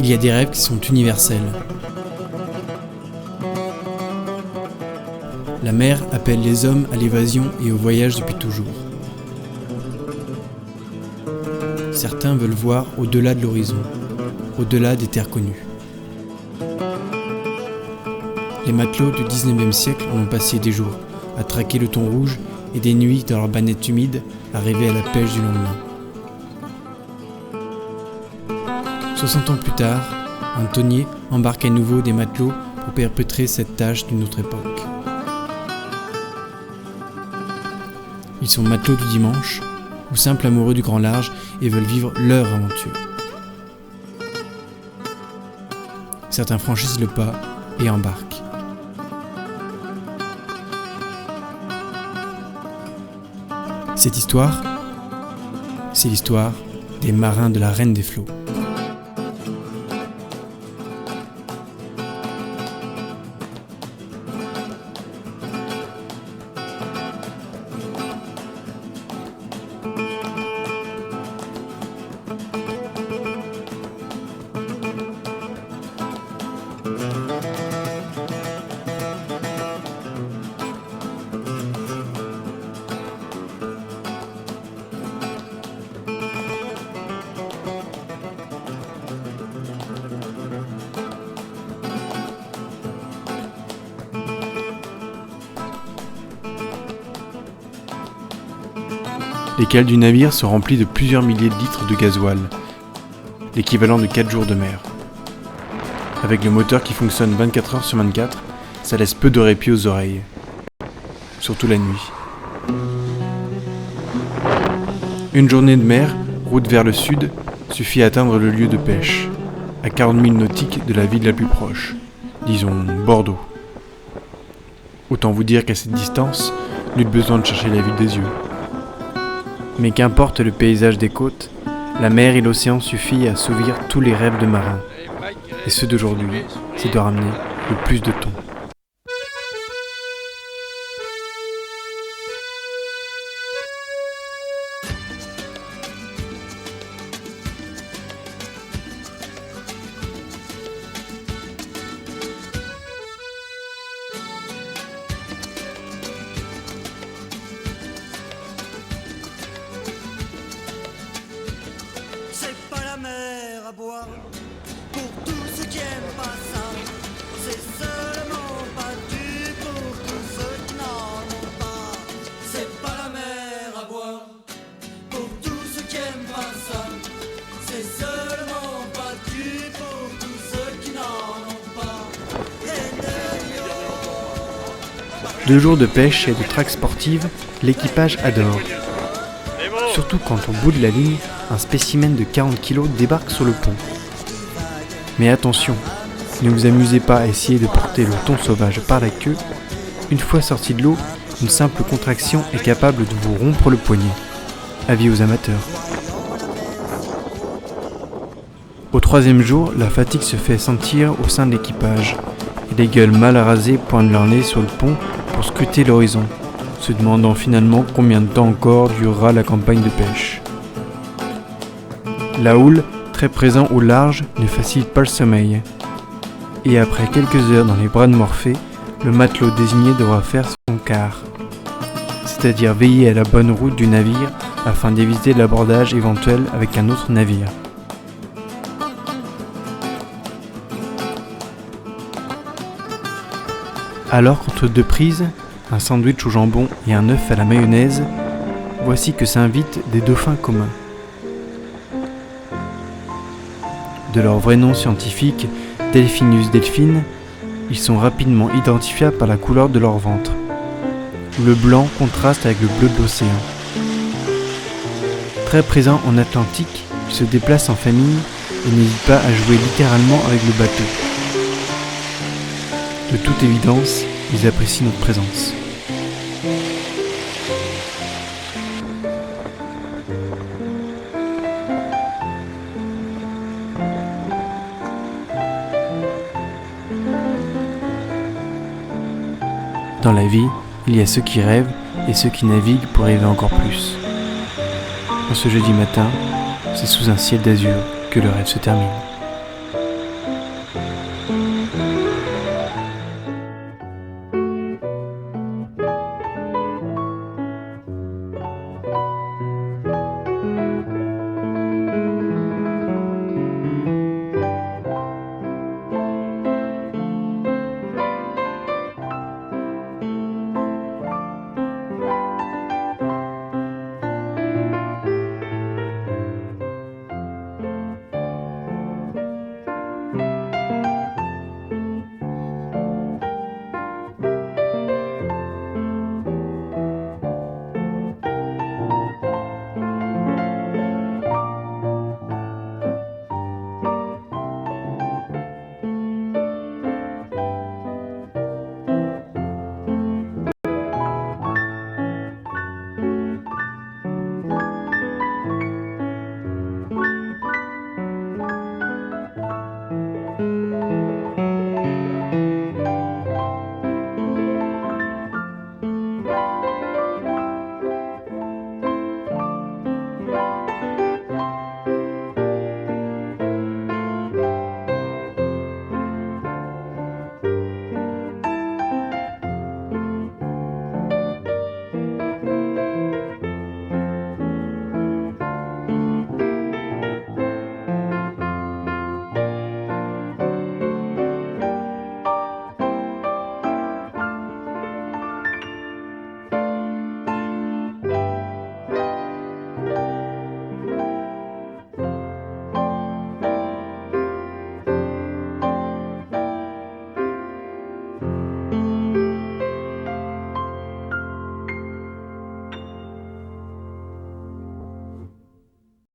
Il y a des rêves qui sont universels. La mer appelle les hommes à l'évasion et au voyage depuis toujours. Certains veulent voir au-delà de l'horizon, au-delà des terres connues. Les matelots du 19e siècle ont passé des jours à traquer le thon rouge et des nuits dans leurs bannettes humides à rêver à la pêche du lendemain. 60 ans plus tard, un tonnier embarque à nouveau des matelots pour perpétrer cette tâche d'une autre époque. Ils sont matelots du dimanche ou simples amoureux du grand large et veulent vivre leur aventure. Certains franchissent le pas et embarquent. Cette histoire, c'est l'histoire des marins de la Reine des Flots. Les cales du navire sont remplies de plusieurs milliers de litres de gasoil, l'équivalent de 4 jours de mer. Avec le moteur qui fonctionne 24 heures sur 24, ça laisse peu de répit aux oreilles, surtout la nuit. Une journée de mer, route vers le sud, suffit à atteindre le lieu de pêche, à 40 milles nautiques de la ville la plus proche, disons Bordeaux. Autant vous dire qu'à cette distance, nul besoin de chercher la ville des yeux. Mais qu'importe le paysage des côtes, la mer et l'océan suffisent à assouvir tous les rêves de marins. Et ceux d'aujourd'hui, c'est de ramener le plus de thon. Mer à boire pour tous ceux qui aiment pas ça. C'est seulement pas du pour tous ceux qui n'en ont pas. C'est pas la mer à boire pour tous ceux qui aiment pas ça. C'est seulement pas du pour tous ceux qui n'en ont pas. 2 jours de pêche et de traque sportive, l'équipage adore. Surtout quand au bout de la ligne, un spécimen de 40 kg débarque sur le pont. Mais attention, ne vous amusez pas à essayer de porter le thon sauvage par la queue. Une fois sorti de l'eau, une simple contraction est capable de vous rompre le poignet. Avis aux amateurs. Au 3e jour, la fatigue se fait sentir au sein de l'équipage, et les gueules mal rasées pointent leur nez sur le pont pour scruter l'horizon, se demandant finalement combien de temps encore durera la campagne de pêche. La houle, très présent au large, ne facilite pas le sommeil. Et après quelques heures dans les bras de Morphée, le matelot désigné devra faire son quart, c'est-à-dire veiller à la bonne route du navire afin d'éviter l'abordage éventuel avec un autre navire. Alors qu'entre 2 prises, un sandwich au jambon et un œuf à la mayonnaise, voici que s'invitent des dauphins communs. De leur vrai nom scientifique, Delphinus delphine, ils sont rapidement identifiables par la couleur de leur ventre. Le blanc contraste avec le bleu de l'océan. Très présents en Atlantique, ils se déplacent en famille et n'hésitent pas à jouer littéralement avec le bateau. De toute évidence, ils apprécient notre présence. Dans la vie, il y a ceux qui rêvent et ceux qui naviguent pour rêver encore plus. En ce jeudi matin, c'est sous un ciel d'azur que le rêve se termine.